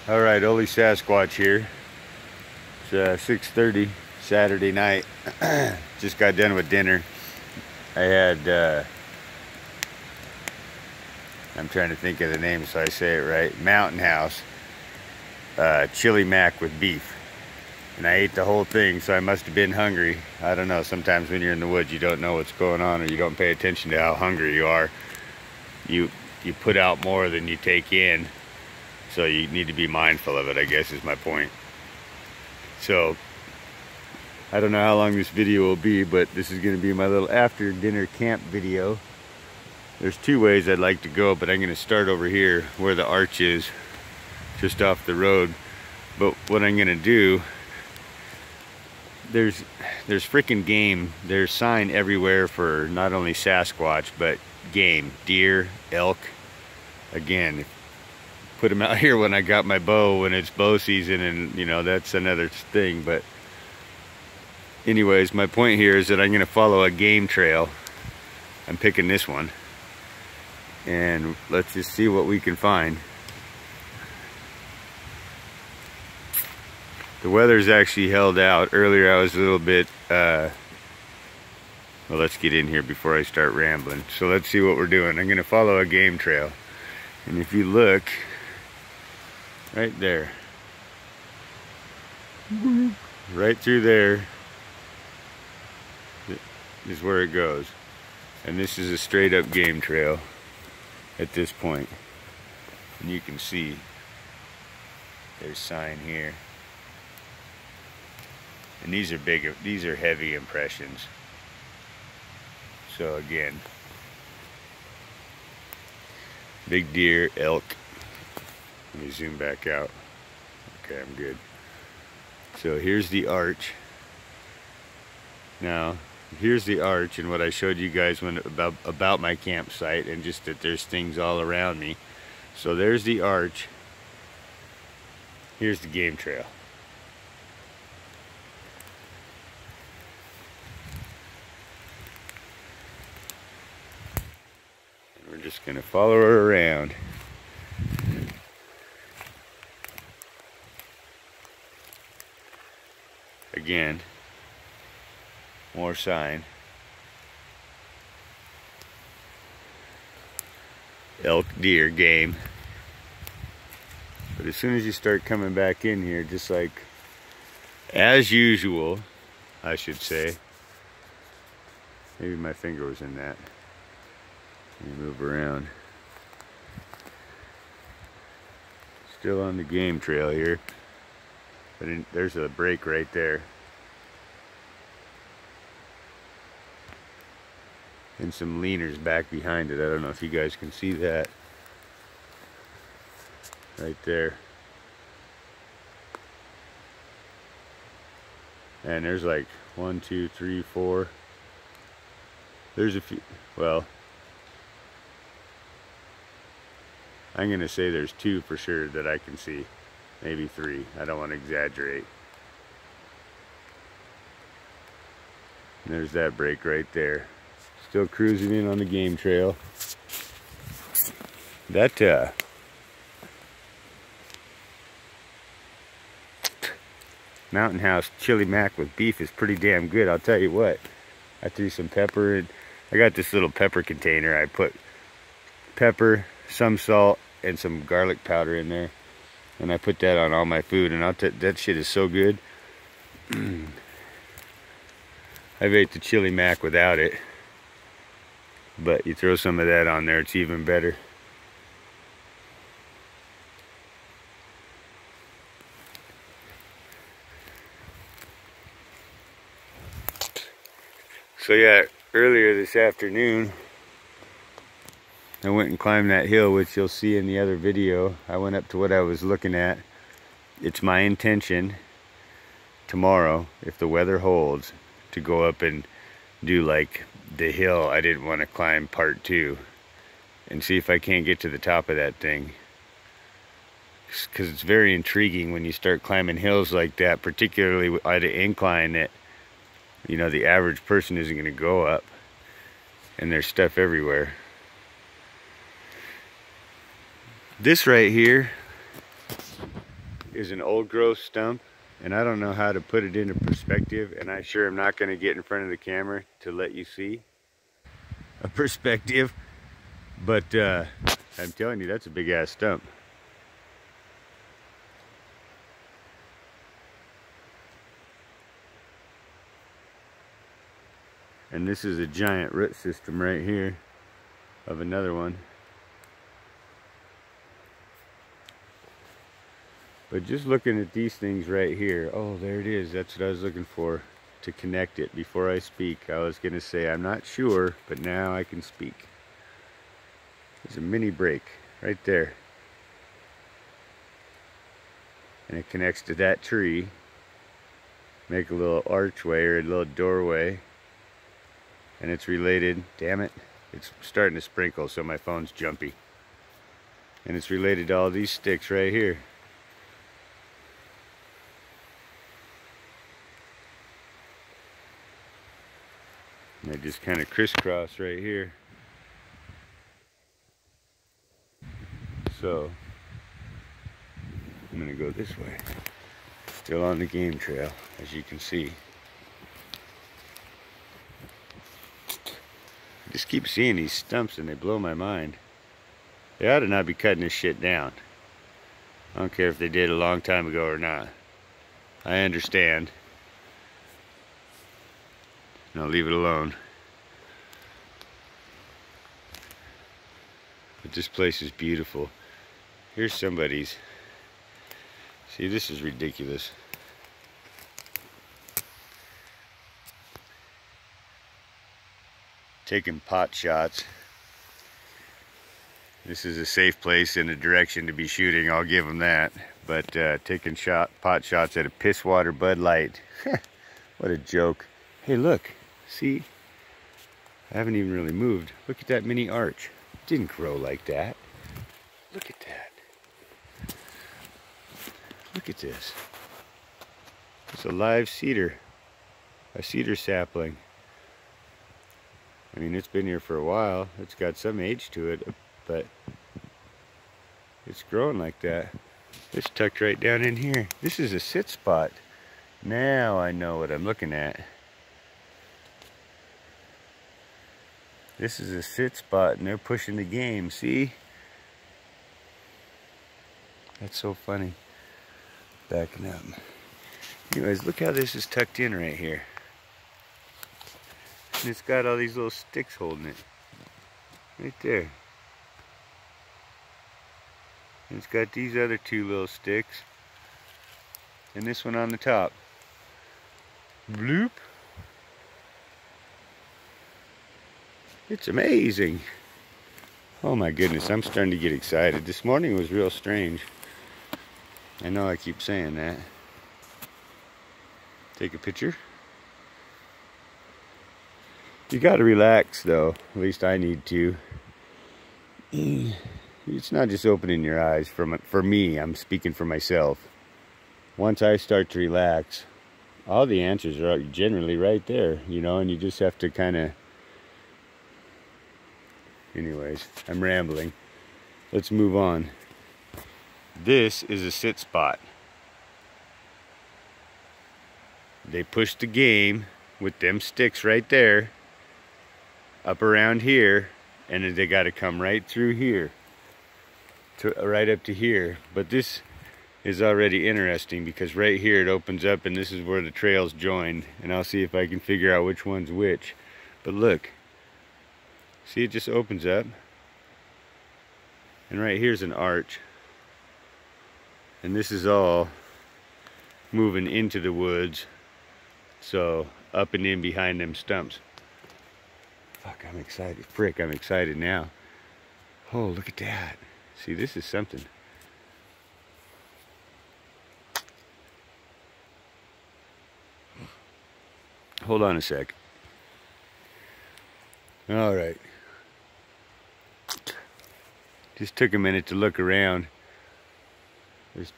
All right, Ole Sasquatch here. It's 6:30 Saturday night. Just got done with dinner. I had, I'm trying to think of the name so I say it right, Mountain House chili mac with beef. And I ate the whole thing, so I must have been hungry. I don't know, sometimes when you're in the woods you don't know what's going on, or you don't pay attention to how hungry you are. You put out more than you take in. So you need to be mindful of it, I guess is my point. So, I don't know how long this video will be, but this is going to be my little after dinner camp video. There's two ways I'd like to go, but I'm going to start over here where the arch is, just off the road. But what I'm going to do, there's freaking game. There's sign everywhere for not only Sasquatch, but game, deer, elk. Again, put them out here when I got my bow, when it's bow season, and you know, that's another thing. But anyways, my point here is that I'm going to follow a game trail. I'm picking this one, and let's just see what we can find. The weather's actually held out. Earlier I was a little bit well, let's get in here before I start rambling. So let's see what we're doing. I'm going to follow a game trail, and if you look right there, right through there is where it goes. And this is a straight up game trail at this point. And you can see there's sign here. And these are big, these are heavy impressions. So again, big deer, elk. Let me zoom back out. Okay, I'm good. So here's the arch. Now, here's the arch, and what I showed you guys when about my campsite, and just that there's things all around me. So there's the arch. Here's the game trail. And we're just gonna follow her around. Again, more sign. Elk, deer, game. But as soon as you start coming back in here, just like as usual, I should say. Maybe my finger was in that. Let me move around. Still on the game trail here. But there's a break right there. And some leaners back behind it. I don't know if you guys can see that. Right there. And there's like 1, 2, 3, 4. There's a few, well, I'm going to say there's 2 for sure that I can see. Maybe 3. I don't want to exaggerate. And there's that break right there. Still cruising in on the game trail. That Mountain House chili mac with beef is pretty damn good. I'll tell you what. I threw some pepper in. I got this little pepper container. I put pepper, some salt, and some garlic powder in there. And I put that on all my food, and that shit is so good. I've ate the chili mac without it, but you throw some of that on there, it's even better. So yeah, earlier this afternoon, I went and climbed that hill, which you'll see in the other video. I went up to what I was looking at. It's my intention tomorrow, if the weather holds, to go up and do like the hill I didn't want to climb part 2, and see if I can't get to the top of that thing. Because it's very intriguing when you start climbing hills like that, particularly at an incline that, you know, the average person isn't going to go up, and there's stuff everywhere. This right here is an old growth stump, and I don't know how to put it into perspective, and I sure am not going to get in front of the camera to let you see a perspective, but I'm telling you, that's a big ass stump. And this is a giant root system right here of another one. But just looking at these things right here, oh, there it is. That's what I was looking for, to connect it before I speak. I was going to say I'm not sure, but now I can speak. There's a mini break right there. And it connects to that tree. Make a little archway or a little doorway. And it's related, damn it, it's starting to sprinkle, so my phone's jumpy. And it's related to all these sticks right here. And they just kind of crisscross right here. So, I'm gonna go this way. Still on the game trail, as you can see. I just keep seeing these stumps and they blow my mind. They ought to not be cutting this shit down. I don't care if they did a long time ago or not. I understand. And I'll leave it alone. But this place is beautiful. Here's somebody's. See, this is ridiculous. Taking pot shots. This is a safe place and a direction to be shooting, I'll give them that. But taking pot shots at a piss water Bud Light. What a joke. Hey, look, see? I haven't even really moved. Look at that mini arch. It didn't grow like that. Look at that. Look at this. It's a live cedar. A cedar sapling. I mean, it's been here for a while. It's got some age to it, but it's growing like that. It's tucked right down in here. This is a sit spot. Now I know what I'm looking at. This is a sit spot and they're pushing the game, see? That's so funny. Backing up. Anyways, look how this is tucked in right here. And it's got all these little sticks holding it. Right there. And it's got these other two little sticks. And this one on the top. Bloop. It's amazing. Oh my goodness, I'm starting to get excited. This morning was real strange. I know I keep saying that. Take a picture. You gotta relax though, at least I need to. It's not just opening your eyes. For me, I'm speaking for myself. Once I start to relax, all the answers are generally right there, you know, and you just have to kind of... Anyways, I'm rambling. Let's move on. This is a sit spot. They pushed the game with them sticks right there up around here, and then they got to come right through here to right up to here. But this is already interesting because right here it opens up and this is where the trails join, and I'll see if I can figure out which one's which. But look, see, it just opens up, and right here's an arch, and this is all moving into the woods, so up and in behind them stumps. Fuck, I'm excited. Frick, I'm excited now. Oh, look at that. See, this is something. Hold on a sec. All right. Just took a minute to look around. There's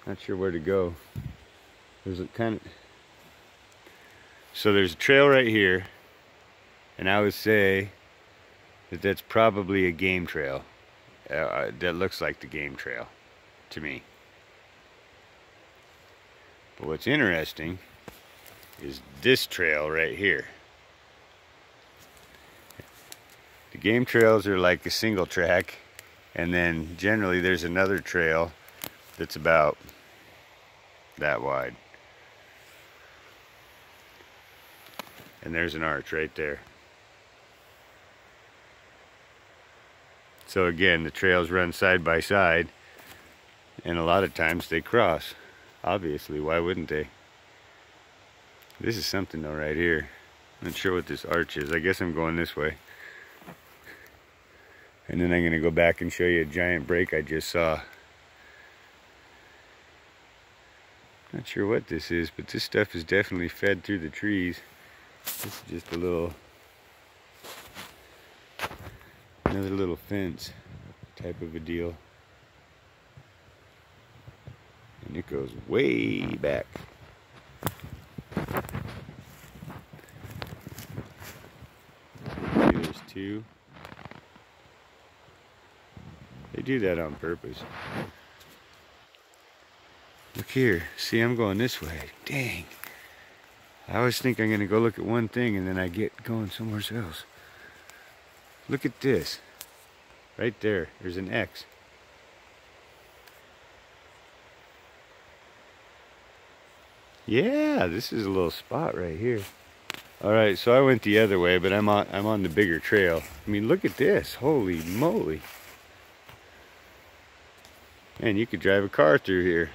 not sure where to go. There's a kind of... So there's a trail right here. And I would say that that's probably a game trail. That looks like the game trail to me. But what's interesting is this trail right here. The game trails are like a single track, and then generally there's another trail that's about that wide. And there's an arch right there. So again, the trails run side by side, and a lot of times they cross. Obviously, why wouldn't they? This is something though right here. I'm not sure what this arch is. I guess I'm going this way. And then I'm gonna go back and show you a giant break I just saw. Not sure what this is, but this stuff is definitely fed through the trees. This is just a little, another little fence type of a deal. And it goes way back. See, there's two. They do that on purpose. Look here. See, I'm going this way. Dang. I always think I'm going to go look at one thing and then I get going somewhere else. Look at this. Right there. There's an X. Yeah, this is a little spot right here. Alright, so I went the other way, but I'm on the bigger trail. I mean, look at this. Holy moly. Man, you could drive a car through here.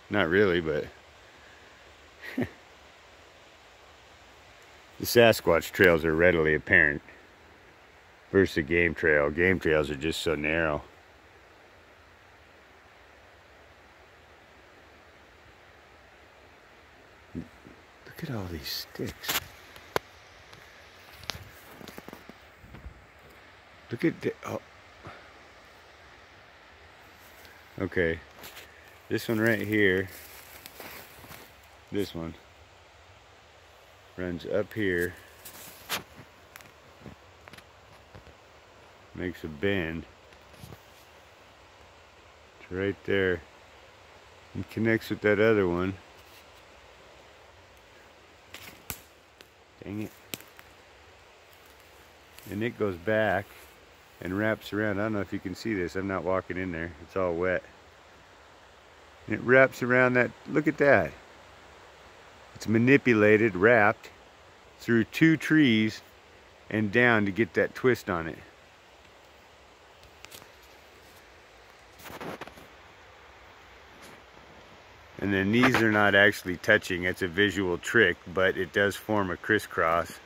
Not really, but the Sasquatch trails are readily apparent versus a game trail. Game trails are just so narrow. Look at all these sticks. Look at the, oh. Okay, this one right here, this one runs up here, makes a bend, it's right there, and connects with that other one. Dang it. And it goes back and wraps around. I don't know if you can see this. I'm not walking in there. It's all wet. And it wraps around that. Look at that. It's manipulated, wrapped through two trees and down to get that twist on it. And then these are not actually touching. It's a visual trick, but it does form a crisscross.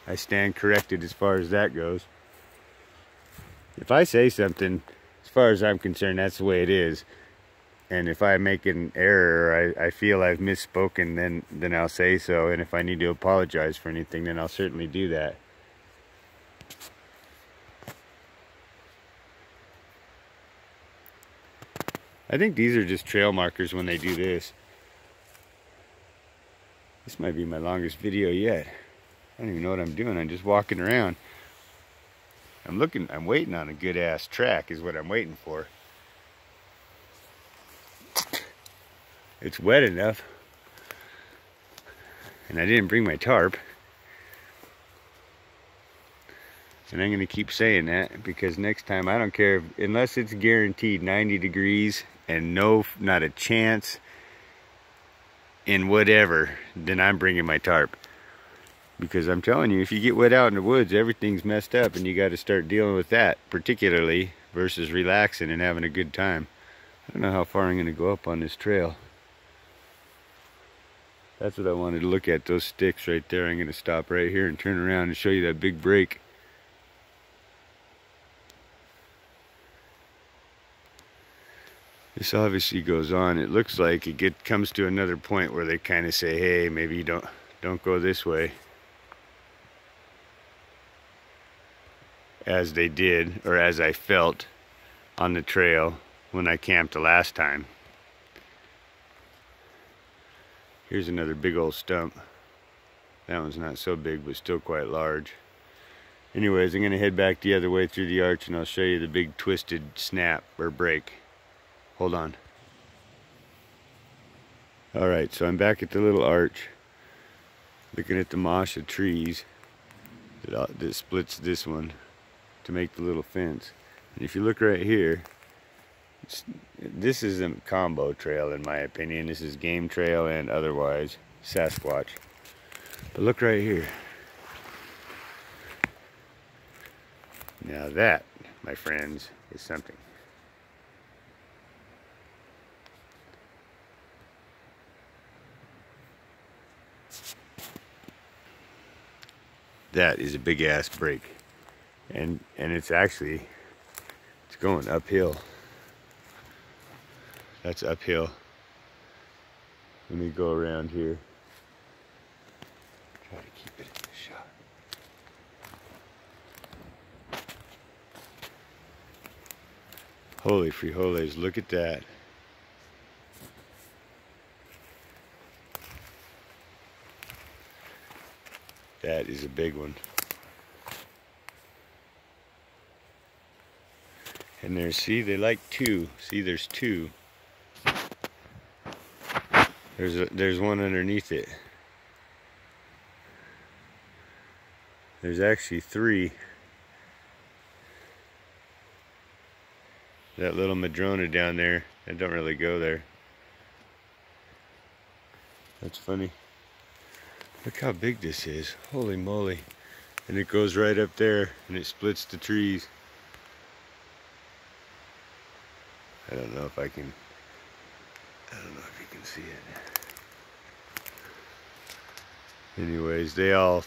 I stand corrected as far as that goes. If I say something, as far as I'm concerned, that's the way it is. And if I make an error, or I feel I've misspoken, then I'll say so. And if I need to apologize for anything, then I'll certainly do that. I think these are just trail markers when they do this. This might be my longest video yet. I don't even know what I'm doing. I'm just walking around. I'm waiting on a good ass track is what I'm waiting for. It's wet enough. And I didn't bring my tarp. And I'm going to keep saying that because next time, I don't care, unless it's guaranteed 90 degrees and not a chance in whatever, then I'm bringing my tarp. Because I'm telling you, if you get wet out in the woods, everything's messed up and you got to start dealing with that, particularly versus relaxing and having a good time. I don't know how far I'm going to go up on this trail. That's what I wanted to look at, those sticks right there. I'm going to stop right here and turn around and show you that big break. This obviously goes on. It looks like it comes to another point where they kind of say, hey, maybe you don't go this way. As they did, or as I felt on the trail when I camped the last time. Here's another big old stump. That one's not so big, but still quite large. Anyways, I'm gonna head back the other way through the arch and I'll show you the big twisted snap or break. Hold on. Alright, so I'm back at the little arch, looking at the mosh of trees that splits this one to make the little fence. And if you look right here, this is a combo trail in my opinion. This is game trail and otherwise Sasquatch. But look right here. Now that, my friends, is something. That is a big ass break. And it's going uphill. That's uphill. Let me go around here. Try to keep it in the shot. Holy frijoles, look at that. That is a big one. And there's, see, they like two. See, there's two. There's one underneath it. There's actually three. That little madrona down there, I don't really go there. That's funny. Look how big this is. Holy moly. And it goes right up there and it splits the trees. I don't know if you can see it. Anyways, they all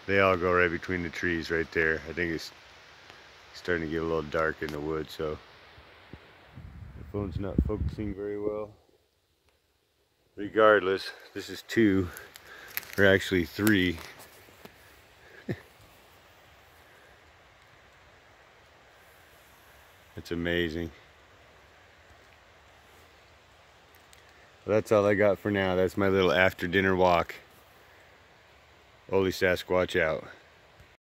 go right between the trees right there. I think it's starting to get a little dark in the woods, so the phone's not focusing very well. Regardless, this is two, or actually three. It's amazing. Well, that's all I got for now. That's my little after dinner walk. Holy Sasquatch out.